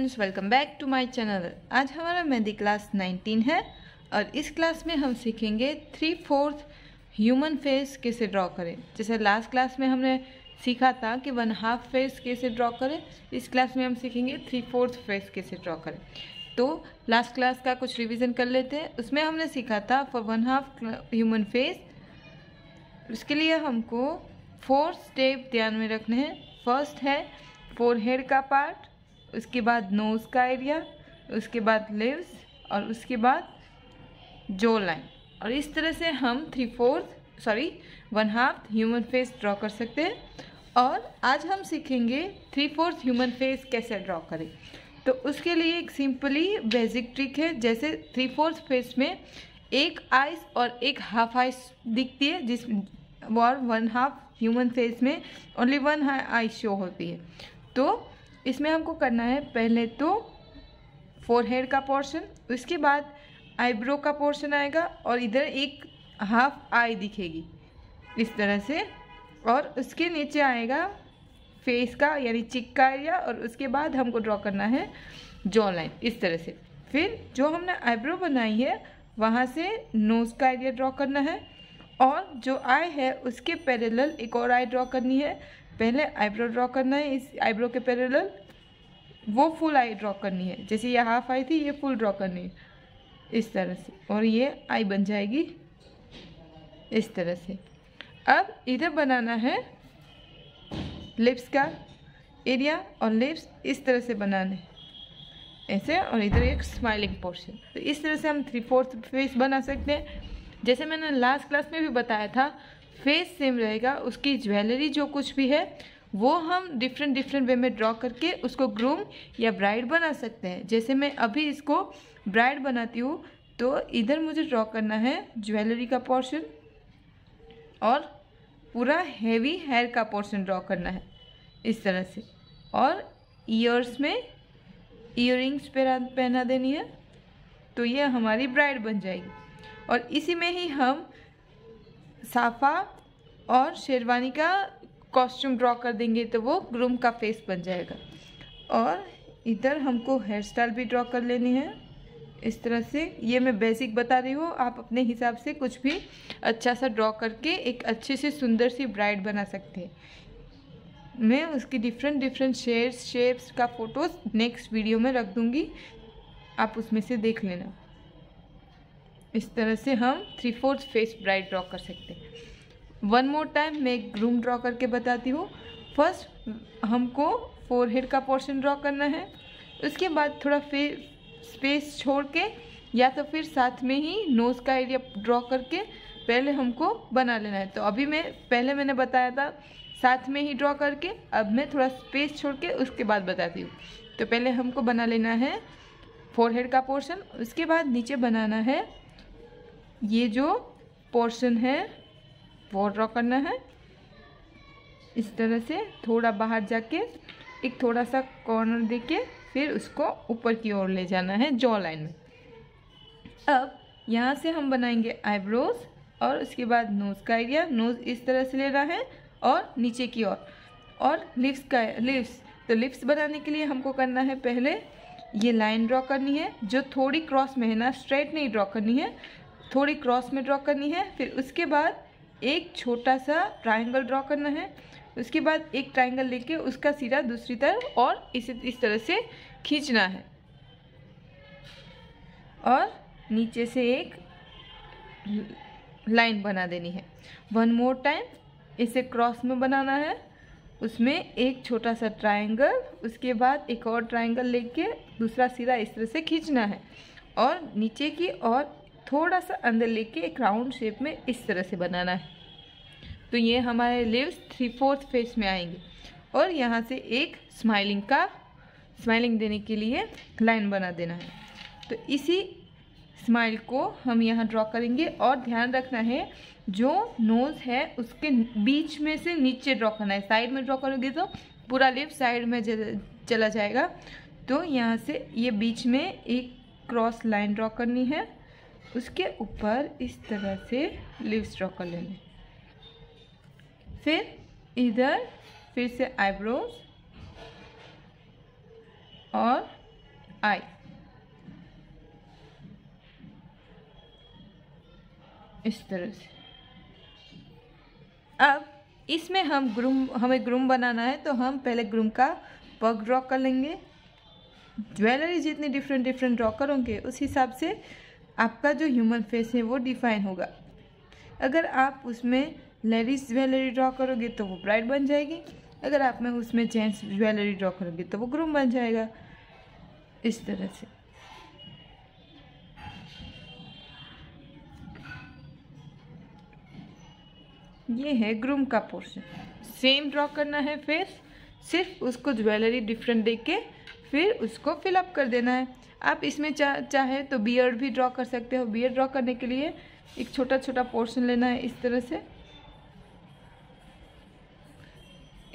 Students, welcome back to my channel. आज हमारा mehndi class 19 है और इस क्लास में हम सीखेंगे 3/4 ह्यूमन फेस कैसे ड्रॉ करें। जैसे लास्ट क्लास में हमने सीखा था कि 1/2 फेस कैसे ड्रॉ करें, इस क्लास में हम सीखेंगे 3/4 फेस कैसे ड्रॉ करें। तो लास्ट क्लास का कुछ रिवीजन कर लेते हैं। उसमें हमने सीखा था फॉर 1/2 ह्यूमन फेस, उसके लिए हमको 4 स्टेप ध्यान में रखने हैं। फर्स्ट है फोरहेड का पार्ट, उसके बाद नोज़ का एरिया, उसके बाद लिप्स और उसके बाद जो लाइन। और इस तरह से हम 1/2 ह्यूमन फेस ड्रॉ कर सकते हैं। और आज हम सीखेंगे 3/4 ह्यूमन फेस कैसे ड्रॉ करें। तो उसके लिए एक सिंपली बेसिक ट्रिक है। जैसे 3/4 फेस में एक आइस और एक हाफ आइस दिखती है, जिस और 1/2 ह्यूमन फेस में ओनली 1 आई शो होती है। तो इसमें हमको करना है पहले तो फोरहेड का पोर्शन, उसके बाद आईब्रो का पोर्शन आएगा और इधर एक हाफ आई दिखेगी इस तरह से, और उसके नीचे आएगा फेस का यानी चिक का एरिया, और उसके बाद हमको ड्रॉ करना है जॉ लाइन इस तरह से। फिर जो हमने आईब्रो बनाई है वहाँ से नोज़ का एरिया ड्रॉ करना है, और जो आई है उसके पैरेलल एक और आई ड्रॉ करनी है। पहले आईब्रो ड्रॉ करना है, इस आईब्रो के पैरेलल वो फुल आई ड्रॉ करनी है। जैसे ये हाफ आई थी, ये फुल ड्रॉ करनी है इस तरह से, और ये आई बन जाएगी इस तरह से। अब इधर बनाना है लिप्स का एरिया, और लिप्स इस तरह से बनाने हैं ऐसे, और इधर एक स्माइलिंग पोर्शन। तो इस तरह से हम 3/4 फेस बना सकते हैं। जैसे मैंने लास्ट क्लास में भी बताया था, फेस सेम रहेगा, उसकी ज्वेलरी जो कुछ भी है वो हम डिफरेंट वे में ड्रॉ करके उसको ग्रूम या ब्राइड बना सकते हैं। जैसे मैं अभी इसको ब्राइड बनाती हूँ, तो इधर मुझे ड्रॉ करना है ज्वेलरी का पोर्शन और पूरा हेवी हेयर का पोर्शन ड्रॉ करना है इस तरह से, और ईयर्स में ईयरिंग्स पहना देनी है। तो ये हमारी ब्राइड बन जाएगी। और इसी में ही हम साफा और शेरवानी का कॉस्ट्यूम ड्रॉ कर देंगे, तो वो ग्रूम का फेस बन जाएगा। और इधर हमको हेयर स्टाइल भी ड्रॉ कर लेनी है इस तरह से। ये मैं बेसिक बता रही हूँ, आप अपने हिसाब से कुछ भी अच्छा सा ड्रॉ करके एक अच्छी सी सुंदर सी ब्राइड बना सकते हैं। मैं उसकी डिफरेंट शेप्स का फ़ोटोज़ नेक्स्ट वीडियो में रख दूँगी, आप उसमें से देख लेना। इस तरह से हम 3/4 फेस ब्राइड ड्रॉ कर सकते हैं। वन मोर टाइम मैं एक ग्रूम ड्रॉ करके बताती हूँ। फर्स्ट हमको फोरहेड का पोर्शन ड्रॉ करना है, उसके बाद थोड़ा स्पेस छोड़ के या तो फिर साथ में ही नोज़ का एरिया ड्रॉ करके पहले हमको बना लेना है। तो अभी पहले मैंने बताया था साथ में ही ड्रॉ करके, अब मैं थोड़ा स्पेस छोड़ के उसके बाद बताती हूँ। तो पहले हमको बना लेना है फोरहेड का पोर्शन, उसके बाद नीचे बनाना है ये जो पोर्शन है वो ड्रॉ करना है इस तरह से। थोड़ा बाहर जाके एक थोड़ा सा कॉर्नर देके फिर उसको ऊपर की ओर ले जाना है जॉ लाइन में। अब यहाँ से हम बनाएंगे आईब्रोज, और उसके बाद नोज़ का एरिया, नोज़ इस तरह से लेना है और नीचे की ओर, और लिप्स। तो लिप्स बनाने के लिए हमको करना है पहले ये लाइन ड्रॉ करनी है, जो थोड़ी क्रॉस में है ना, स्ट्रेट नहीं ड्रॉ करनी है, थोड़ी क्रॉस में ड्रॉ करनी है। फिर उसके बाद एक छोटा सा ट्रायंगल ड्रॉ करना है, उसके बाद एक ट्रायंगल लेके उसका सिरा दूसरी तरफ और इसे इस तरह से खींचना है, और नीचे से एक लाइन बना देनी है। वन मोर टाइम इसे क्रॉस में बनाना है, उसमें एक छोटा सा ट्रायंगल, उसके बाद एक और ट्रायंगल लेके दूसरा सिरा इस तरह से खींचना है, और नीचे की और थोड़ा सा अंदर लेके एक राउंड शेप में इस तरह से बनाना है। तो ये हमारे लिप्स 3/4 फेस में आएंगे। और यहाँ से एक स्माइलिंग देने के लिए लाइन बना देना है। तो इसी स्माइल को हम यहाँ ड्रॉ करेंगे, और ध्यान रखना है जो नोज़ है उसके बीच में से नीचे ड्रॉ करना है। साइड में ड्रॉ करोगे तो पूरा लिप साइड में चला जाएगा। तो यहाँ से ये बीच में एक क्रॉस लाइन ड्रॉ करनी है, उसके ऊपर इस तरह से लिप्स ड्रॉ कर लेंगे। फिर इधर फिर से आईब्रोज और आई। इस तरह से। अब इसमें हमें ग्रूम बनाना है, तो हम पहले ग्रूम का पग ड्रॉ कर लेंगे। ज्वेलरी जितनी डिफरेंट ड्रॉ करोगे उस हिसाब से आपका जो ह्यूमन फेस है वो डिफाइन होगा। अगर आप उसमें लेडीज ज्वेलरी ड्रॉ करोगे तो वो ब्राइड बन जाएगी, अगर आप में उसमें जेंट्स ज्वेलरी ड्रॉ करोगे तो वो ग्रूम बन जाएगा। इस तरह से। ये है ग्रूम का पोर्शन। सेम ड्रॉ करना है फेस, सिर्फ उसको ज्वेलरी डिफरेंट दे के फिर उसको फिलअप कर देना है। आप इसमें चाहे तो बियर्ड भी ड्रॉ कर सकते हो। बियर्ड ड्रॉ करने के लिए एक छोटा छोटा पोर्शन लेना है, इस तरह से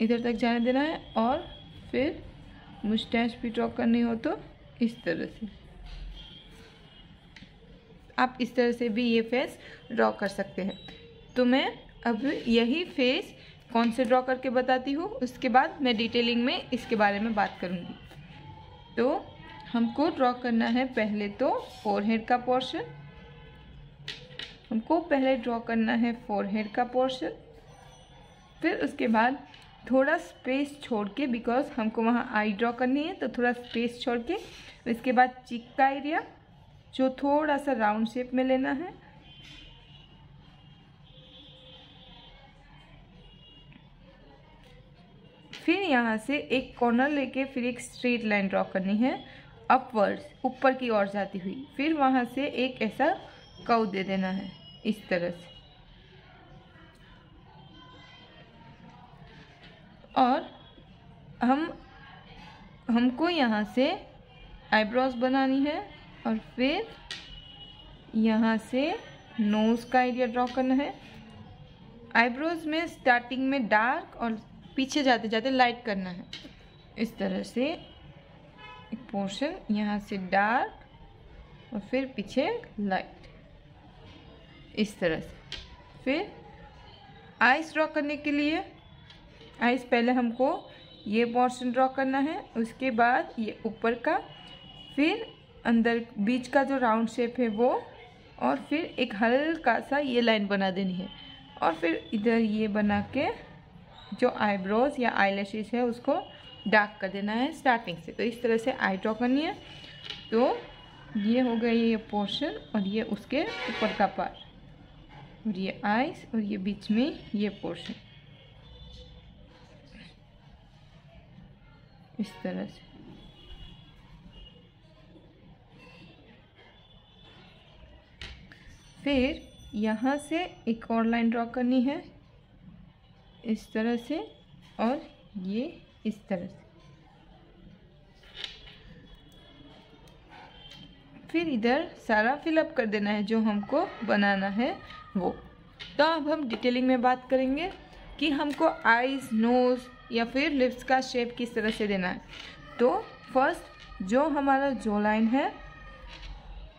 इधर तक जाने देना है, और फिर मुस्टैच भी ड्रॉ करनी हो तो इस तरह से। आप इस तरह से भी ये फेस ड्रॉ कर सकते हैं। तो मैं अब यही फेस कौन से ड्रॉ करके बताती हूँ, उसके बाद मैं डिटेलिंग में इसके बारे में बात करूँगी। तो हमको ड्रॉ करना है पहले तो फोरहेड का पोर्शन। हमको पहले ड्रॉ करना है फोरहेड का पोर्शन, फिर उसके बाद थोड़ा स्पेस छोड़ के, बिकॉज हमको वहाँ आई ड्रॉ करनी है तो थोड़ा स्पेस छोड़ के, इसके बाद चिक का एरिया जो थोड़ा सा राउंड शेप में लेना है। फिर यहाँ से एक कॉर्नर लेके फिर एक स्ट्रेट लाइन ड्रॉ करनी है अपवर्ड्स, ऊपर की ओर जाती हुई। फिर वहाँ से एक ऐसा कर्व दे देना है इस तरह से। और हमको यहाँ से आईब्रोज बनानी है, और फिर यहाँ से नोज़ का एरिया ड्रॉ करना है। आईब्रोज में स्टार्टिंग में डार्क और पीछे जाते जाते लाइट करना है। इस तरह से एक पोर्शन यहाँ से डार्क और फिर पीछे लाइट, इस तरह से। फिर आइस ड्रॉ करने के लिए आइस पहले हमको ये पोर्शन ड्रॉ करना है, उसके बाद ये ऊपर का, फिर अंदर बीच का जो राउंड शेप है वो, और फिर एक हल्का सा ये लाइन बना देनी है, और फिर इधर ये बना के जो आईब्रोज या आईलैशेस है उसको डार्क कर देना है स्टार्टिंग से। तो इस तरह से आई ड्रॉ करनी है। तो ये हो गया ये पोर्शन, और ये उसके ऊपर का पार्ट, और ये आईज, और ये बीच में ये पोर्शन, इस तरह से। फिर यहाँ से एक और लाइन ड्रॉ करनी है इस तरह से, और ये इस तरह से। फिर इधर सारा फिलअप कर देना है जो हमको बनाना है वो। तो अब हम डिटेलिंग में बात करेंगे कि हमको आईज, नोज़ या फिर लिप्स का शेप किस तरह से देना है। तो फर्स्ट जो हमारा जो लाइन है,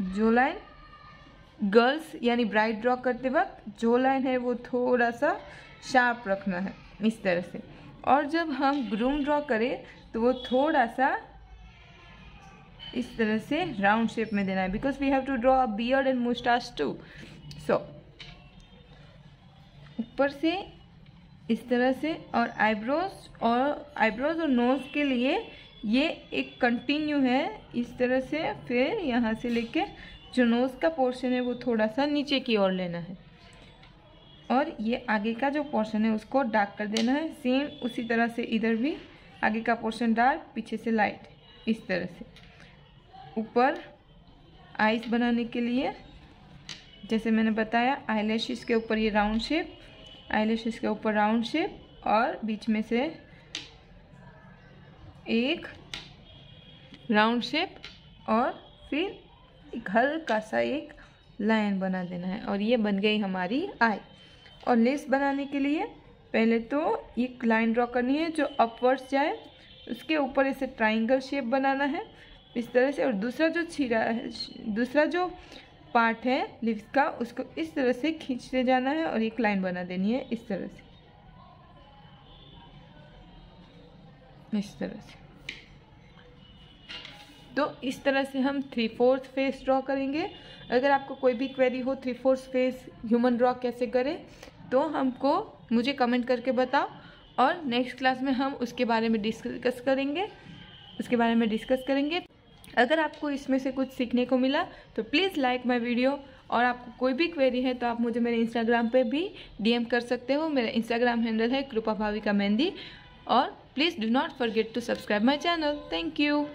जो लाइन गर्ल्स यानी ब्राइड ड्रॉ करते वक्त जो लाइन है वो थोड़ा सा शार्प रखना है इस तरह से। और जब हम ग्रूम ड्रॉ करें तो वो थोड़ा सा इस तरह से राउंड शेप में देना है, because we have to draw a beard and moustache too. So ऊपर से इस तरह से, और आईब्रोज और नोज के लिए ये एक कंटिन्यू है इस तरह से। फिर यहाँ से लेके जो नोज का पोर्शन है वो थोड़ा सा नीचे की ओर लेना है, और ये आगे का जो पोर्शन है उसको डार्क कर देना है। सेम उसी तरह से इधर भी आगे का पोर्शन डार्क, पीछे से लाइट, इस तरह से। ऊपर आईज बनाने के लिए जैसे मैंने बताया, आईलैशेस के ऊपर ये राउंड शेप, आईलैशेस के ऊपर राउंड शेप, और बीच में से एक राउंड शेप, और फिर एक हल्का सा एक लाइन बना देना है, और ये बन गई हमारी आई। और लेस बनाने के लिए पहले तो एक लाइन ड्रॉ करनी है जो अपवर्ड्स जाए, उसके ऊपर ऐसे ट्राइंगल शेप बनाना है इस तरह से। और दूसरा जो छीरा है, दूसरा जो पार्ट है लिप्स का, उसको इस तरह से खींचते जाना है और एक लाइन बना देनी है इस तरह से, इस तरह से। तो इस तरह से हम 3/4 फेस ड्रॉ करेंगे। अगर आपको कोई भी क्वेरी हो 3/4 फेस ह्यूमन ड्रॉ कैसे करें तो मुझे कमेंट करके बताओ, और नेक्स्ट क्लास में हम उसके बारे में डिस्कस करेंगे। अगर आपको इसमें से कुछ सीखने को मिला तो प्लीज़ लाइक माय वीडियो, और आपको कोई भी क्वेरी है तो आप मुझे मेरे इंस्टाग्राम पे भी DM कर सकते हो। मेरा इंस्टाग्राम हैंडल है कृपा भाविका मेहंदी, और please do not forget to subscribe my channel. Thank you.